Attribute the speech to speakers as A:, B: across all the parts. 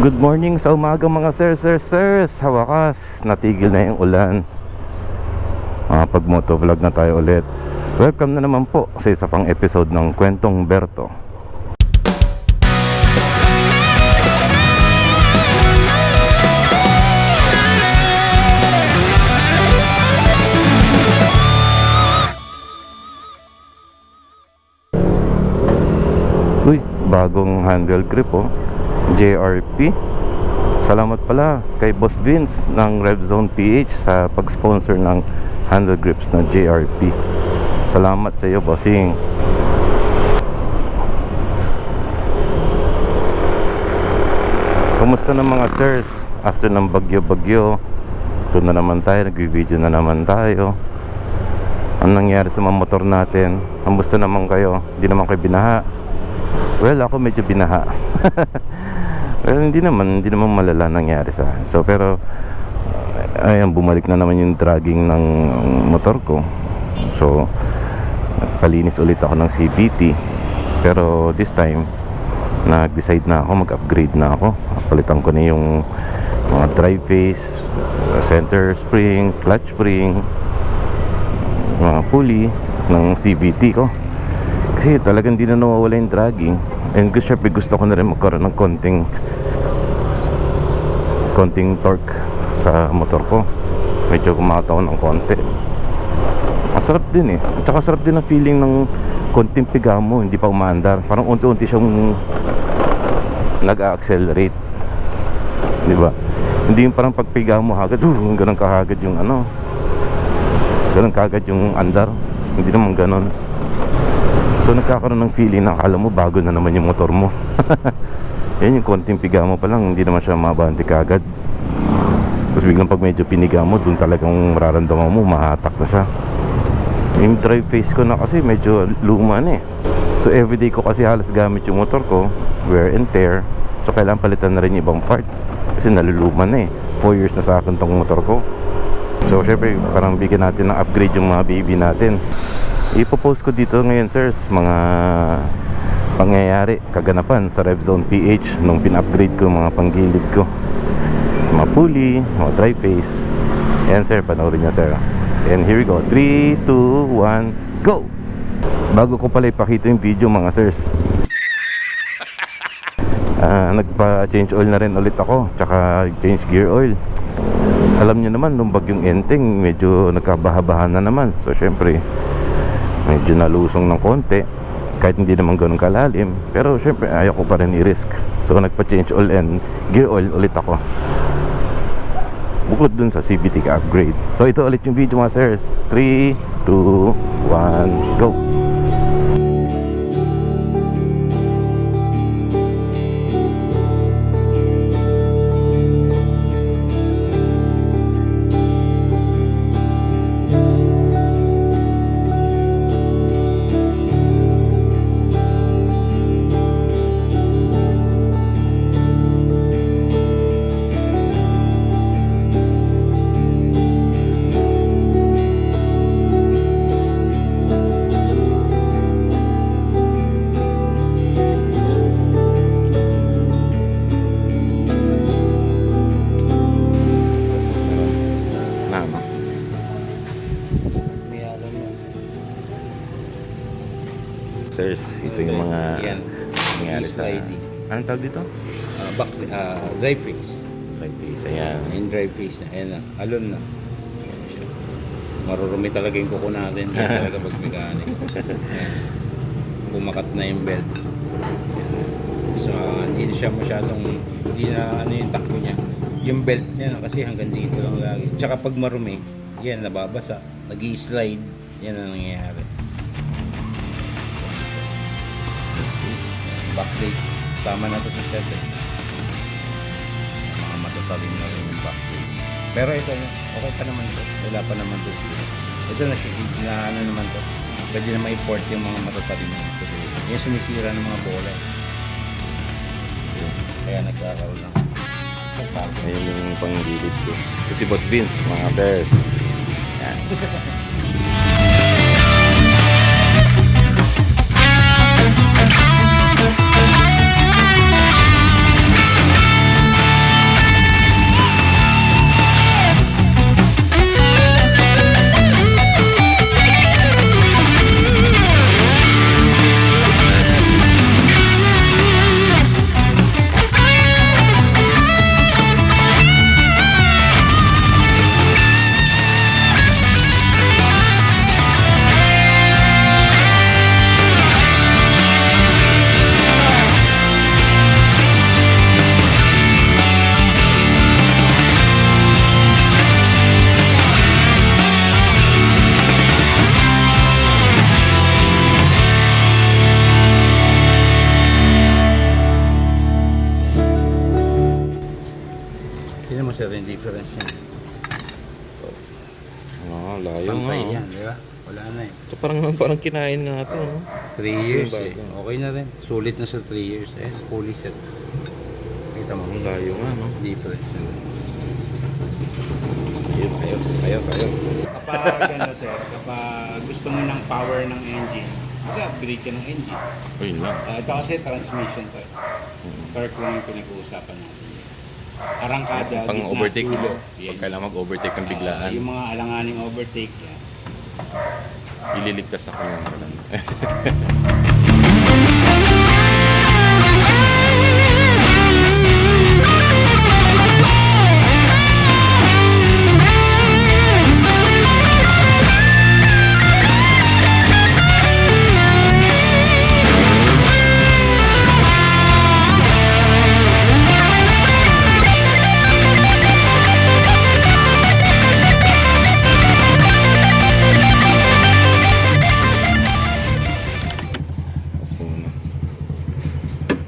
A: Good morning sa umaga mga sirs. Sa wakas, natigil na yung ulan. Pag motovlog na tayo ulit. Welcome na naman po sa isa pang episode ng Kwentong Berto. Uy, bagong handle grip oh, JRP. Salamat pala kay Boss Vince ng RevZone PH sa pag-sponsor ng handle grips na JRP. Salamat sa iyo, bossing. Kumusta na mga sirs? After ng bagyo-bagyo, ito na naman tayo, nag-video na naman tayo. Ang nangyari sa mga motor natin? Kamusta naman kayo? Hindi naman kayo binaha? Well, ako medyo binaha. Well, hindi naman malala nangyari sa akin. So, pero ayan, bumalik na naman yung dragging ng motor ko. So, nagpalinis ulit ako ng CVT. Pero this time, nag-decide na ako, mag-upgrade na ako. Palitan ko na yung mga drive face, center spring, clutch spring, mga pulley ng CVT ko. Kasi talagang hindi na nawawala yung dragging. And syempre gusto ko na rin magkaroon ng konting torque sa motor ko. Medyo kumataw ng konti. Masarap din eh. At saka sarap din ang feeling ng konting piga mo, hindi pa umaandar. Parang unti-unti siyang nag-accelerate, di ba? Hindi yung parang pagpiga mo hagad, ganun kahagad yung ganun kahagad yung andar. Hindi naman ganun. So nagkakaroon ng feeling na akala mo bago na naman yung motor mo. Yan yung konting piga mo pa lang, hindi naman siya mabandi kagad. Tapos biglang pag medyo piniga mo, dun talagang mararamdaman mo, mahatak na siya. Yung drive face ko na kasi medyo luma na eh. So everyday ko kasi halos gamit yung motor ko, wear and tear. So kailangan palitan na rin yung ibang parts kasi naluluma na eh. 4 years na sa akin tong motor ko. So syempre parang bigyan natin ng upgrade yung mga baby natin. Ipopost ko dito ngayon sirs mga pangyayari, kaganapan sa RevZone PH nung pin-upgrade ko mga panggilid ko, mga pulley, mga drive face. Ayan sir, panoorin nyo sir. And here we go, 3, 2, 1, go! Bago ko pala ipakita yung video mga sirs, nagpa-change oil na rin ulit ako, tsaka change gear oil. Alam nyo naman, nung bagyong Enteng, medyo nagkabaha-baha na naman. So syempre medyo nalusong ng konti, kahit hindi naman ganun kalalim. Pero syempre ayaw ko pa rin i-risk. So nagpa-change oil and gear oil ulit ako, bukod dun sa CVT ka upgrade. So ito ulit yung video mga sirs. 3, 2, 1, go! Sirs, ito yung mga nangyari sa... Anong tawag dito?
B: Drive face.
A: Drive face, ayan.
B: Yung drive face na, ayan na, alon na. Marurumi talaga yung kuko natin. Yan talaga pag mechanic. Bumakat na yung belt. So, hindi siya masyadong, hindi na yung takbo niya. Yung belt niya kasi hanggang dito lang lagi. Tsaka pag marumi, yan, nababasa. Nag-i-slide. Yan ang nangyayari. Backplate. Sama na to sa set eh. Mga matataling na rin yung backplate. Pero ito, okay pa naman to. Wala pa naman to sila. Ito na ano naman to. Pwede na ma-import yung mga matataling na ito. Yan sumisira ng mga bola. Kaya nagkakaroon lang.
A: Ayun yung panggilid ko. Kasi Boss Vince, mga sirs. Yan.
B: sir yung difference niya.
A: Layo
B: Pantay
A: nga.
B: yan, di ba? Wala na eh.
A: Ito parang kinain nga ito. No?
B: 3 years
A: Yung
B: eh.
A: bago.
B: Okay na rin. Sulit na sa 3 years. Eh, fully set. Kita mo.
A: Ang layo nga, no?
B: Difference na.
A: Ayos.
B: Kapag ano sir, kapag gusto mo ng power ng engine, mag-upgrade ka ng engine.
A: Ayun lang.
B: Ito kasi transmission to. Torque lang yung pinag-uusapan natin. Arangkada,
A: Pang
B: gitna,
A: overtake,
B: dulo.
A: pag
B: Yan.
A: kailangan mag-overtake ng biglaan,
B: Yung mga alanganing overtake yan.
A: ililigtas ako ng kalan.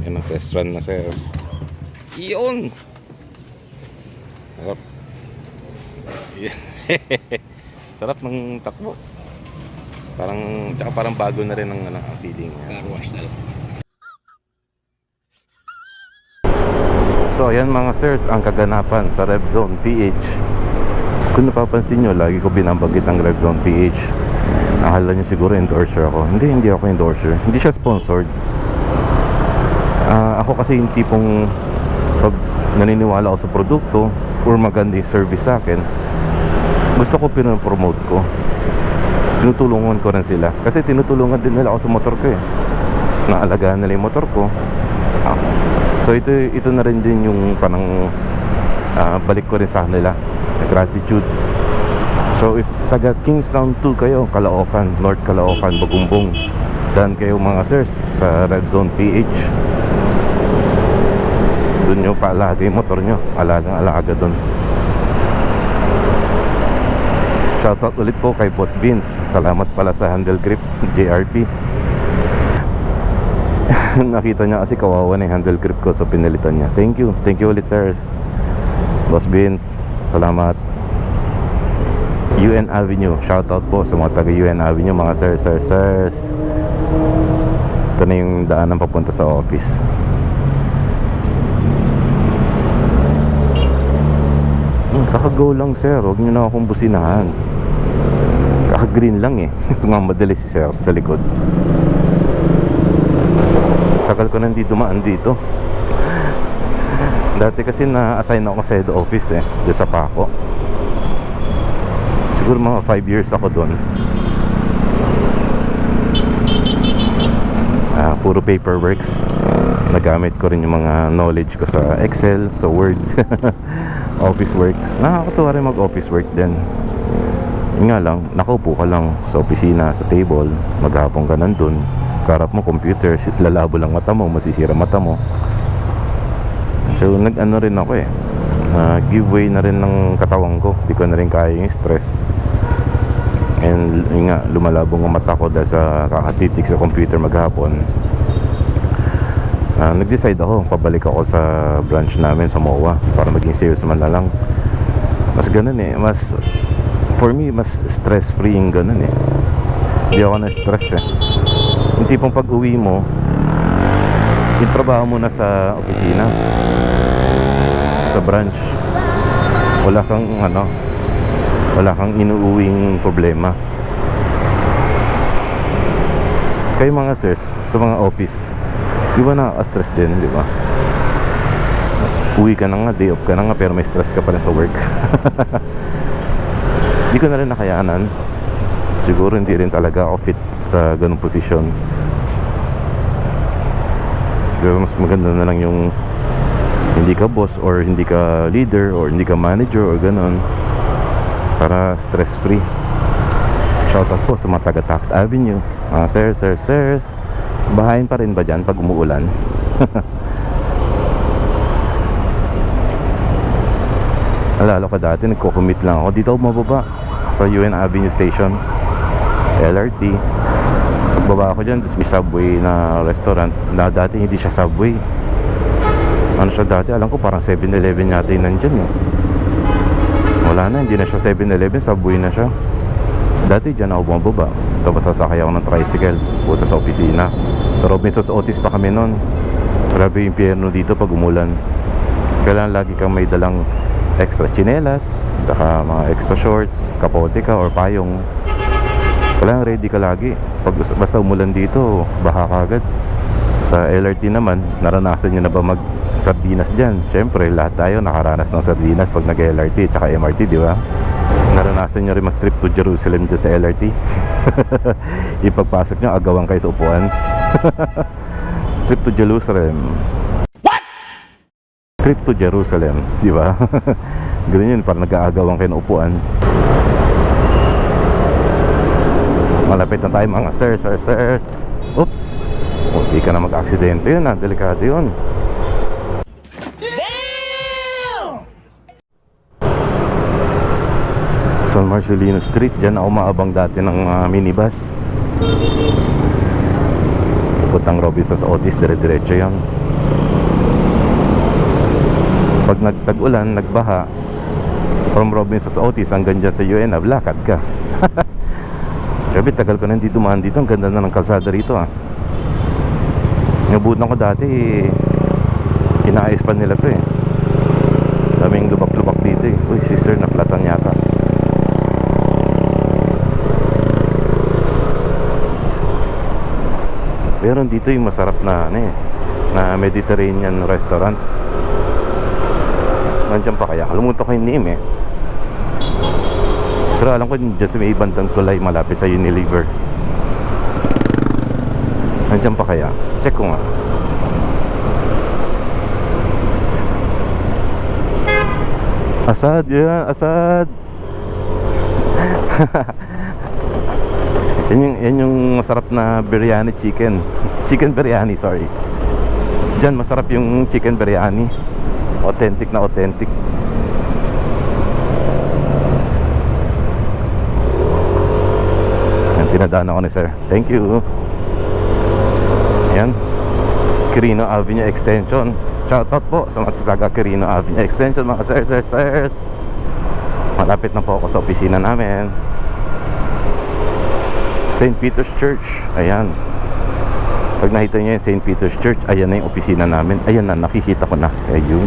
A: Yan ang test run na sir. Iyon! Sarap. Sarap ng takbo. Parang bago na rin ang feeling niya.
B: Car wash na lang.
A: So ayan mga sirs, ang kaganapan sa RevZone PH. Kung napapansin nyo, lagi ko binabanggit ang RevZone PH. Akala nyo siguro endorser ako. Hindi ako endorser. Hindi siya sponsored. Ako kasi yung tipong pag naniniwala ako sa produkto or maganda yung service sa akin, gusto ko pinopromote ko. Tinutulungan ko rin sila. Kasi tinutulungan din nila ako sa motor ko eh. Naalagaan nila yung motor ko. So ito na rin din yung parang balik ko rin sa kanila, gratitude. So if taga Kingstown 2 kayo, Caloocan, North Caloocan, Bagumbong, daan kayo mga sirs sa RevZone PH. Doon nyo paalaga yung motor nyo, alaga doon. Shoutout ulit po kay Boss Vince. Salamat pala sa handle grip JRP. Nakita niya kasi kawawa na yung handle grip ko, so pinalitan niya. Thank you ulit sir, Boss Vince. Salamat. UN Avenue, shoutout po sa mga taga UN Avenue mga sirs. Ito na yung daanan papunta sa office. Kaka-go lang sir, huwag nyo na akong businahan. Kaka-green lang eh. Tumamadali si sir sa likod. Tagal ko na hindi dumaan dito. Dati kasi na-assign ako sa head office eh, doon sa Paco. Siguro mga 5 years ako doon. Puro paperworks. Nagamit ko rin yung mga knowledge ko sa Excel, sa Word. Office works. Nakakatuwa rin mag-office work din. Yun nga lang, nakaupo ka lang sa opisina, sa table, maghapon ka nandun, karap mo computer, lalabo lang mata mo, masisira mata mo. So nag-ano rin ako eh, giveaway na rin ng katawan ko, di ko na rin kaya yung stress. And yun nga, lumalabo ang mata ko dahil sa kakatitik sa computer maghapon. Nag-decide ako, pabalik ako sa branch namin sa MOA para maging salesman na lang. Mas ganun eh, for me, mas stress-free yung ganun eh. Hindi ako na-stress eh. Yung tipong pag-uwi mo, yung trabaho mo na sa opisina, sa branch, wala kang inuuwing problema. Kayo mga sirs, sa mga office, di ba nakaka-stress din, di ba? Uwi ka na nga, day off ka na nga, pero may stress ka pa rin sa work. Di ko na rin nakayanan. Siguro hindi rin talaga ako fit sa ganung posisyon. Pero mas maganda na lang yung hindi ka boss or hindi ka leader or hindi ka manager or ganun, para stress free. Shoutout po sa mga taga Taft Avenue. Sirs, bahayin pa rin ba dyan pag umuulan? Alala ko dati nagko-commute lang ako dito, mababa sa UN Avenue Station, LRT. Pagbaba ako dyan, may Subway na restaurant na dati hindi siya Subway. Ano siya dati, alam ko parang 7-Eleven yata yung nandyan eh. Wala na, hindi na siya 7-Eleven, Subway na siya. Dati dyan ako bumababa, tapos sasakay ako ng tricycle punta sa opisina. Sa Robinson's Otis pa kami nun. Grabe yung impyerno dito pag umulan. Kailangan lagi kang may dalang extra chinelas, saka mga extra shorts, kapote ka or payong. Kailangan ready ka lagi. Basta umulan dito, baha ka agad. Sa LRT naman, naranasan nyo na ba mag sardinas dyan? Siyempre, lahat tayo nakaranas ng sardinas pag nag-LRT tsaka MRT, di ba? Naranasan nyo rin mag-trip to Jerusalem dyan sa LRT. Ipagpasok nyo, agawan kayo sa upuan. Trip to Jerusalem. What? Trip to Jerusalem, di ba? Ganun yun, parang nag-aagawan kayo ng upuan. Malapit na tayo mga sirs. Oops. Hindi ka na mag-aksidente yun, delikado yun. San Marcelino Street, dyan ako maabang dati ng minibus. Pupuntang Robinson's Otis, dire-diretso yan. Pag nagtag-ulan, nagbaha, from Robinson's Otis hanggang dyan sa UNAV, lakad ka. Grabe, tagal ko na hindi dumaan dito. Ang ganda na ng kalsada rito Nabutan ko dati, inaayos pa nila to daming lubak-lubak dito Uy, sister, naplatan yata. Meron dito yung masarap na na Mediterranean restaurant. Nandiyan pa kaya? Kalimutan ko yung name pero alam ko dyan sa may ibandang tulay malapit sa Unilever. Nandiyan pa kaya? Check ko nga. Asad, yan, Asad. yan yung masarap na biryani chicken. Chicken biryani, sorry. Diyan masarap yung chicken biryani. Authentic na authentic. Yan, pinadaan ako ni sir. Thank you. Yan, Quirino Avenue Extension. Shoutout po sa mga taga Quirino Avenue Extension, mga sirs. Malapit na po ako sa opisina namin, St. Peter's Church. Ayan, pag nakita nyo yung St. Peter's Church, ayan na yung opisina namin. Ayan na, nakikita ko na. Ayun.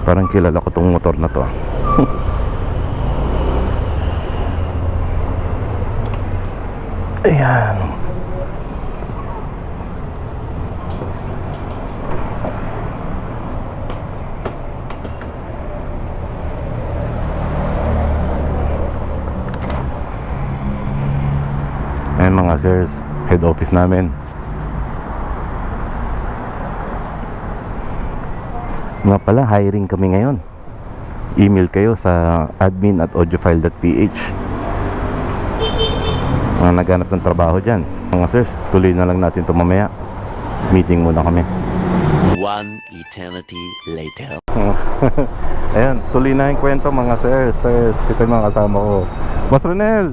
A: Parang kilala ko tong motor na to Ayan. Ayan mga sirs, head office namin. Nga pala, hiring kami ngayon. Email kayo sa admin@audiofile.ph. Mga naghanap ng trabaho dyan. Mga sirs, tuloy na lang natin ito mamaya. Meeting muna kami.
C: One eternity later.
A: Ayan, tuloy na yung kwento mga sirs. Ito yung mga kasama ko. Boss Ronel!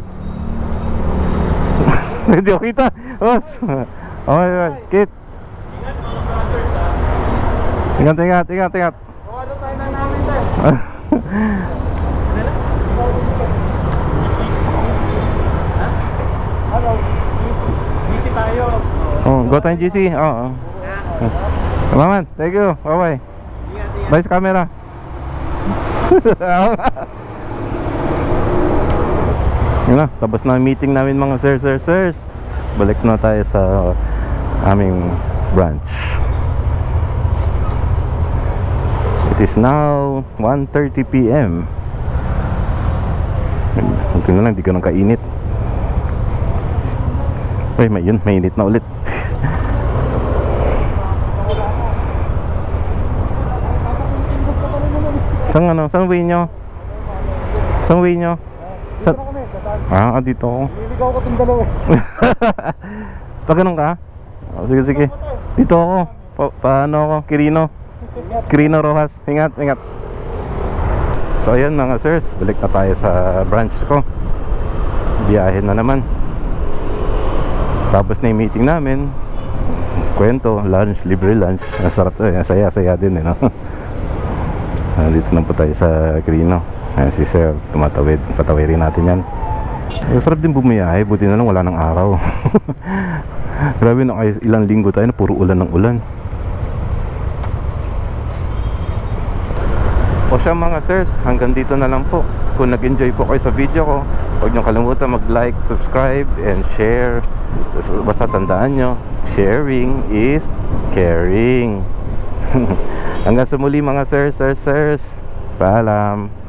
A: Hindi ako kita. Boss! Okay, Kit! Ingat.
D: Ano tayo na namin sir? Hello, busy tayo.
A: Go tayong GC. Oo. Maman, thank you. Bye-bye. Bye sa camera. Yun na, tapos na ang meeting namin mga sirs. Balik na tayo sa aming branch. It is now 1:30 PM. Kunti na lang, di ka nang kainit. Uy, mainit na ulit. Saan way nyo? Dito ako.
D: Liligaw ko itong dalawa.
A: Pag ganun ka? Sige. Dito ako. Paano ako? Quirino Rojas. Ingat. So ayan mga sirs, balik na tayo sa branch ko. Biyahe na naman. Tapos na yung meeting namin. kwento, lunch, libre lunch. Ang sarap to eh, saya din eh, no? Dito na po tayo sa Quirino. Ayan si Sir, tumatawid. Patawirin natin yan. Sarap din bumiyahe, buti na lang wala ng araw. Grabe na kayo, ilang linggo tayo na puro ulan ng ulan. O siya mga sirs, hanggang dito na lang po. Kung nag-enjoy po kayo sa video ko, huwag nyo kalimutan mag-like, subscribe, and share. Basta tandaan nyo, sharing is caring. Hanggang sa muli mga sirs. Paalam.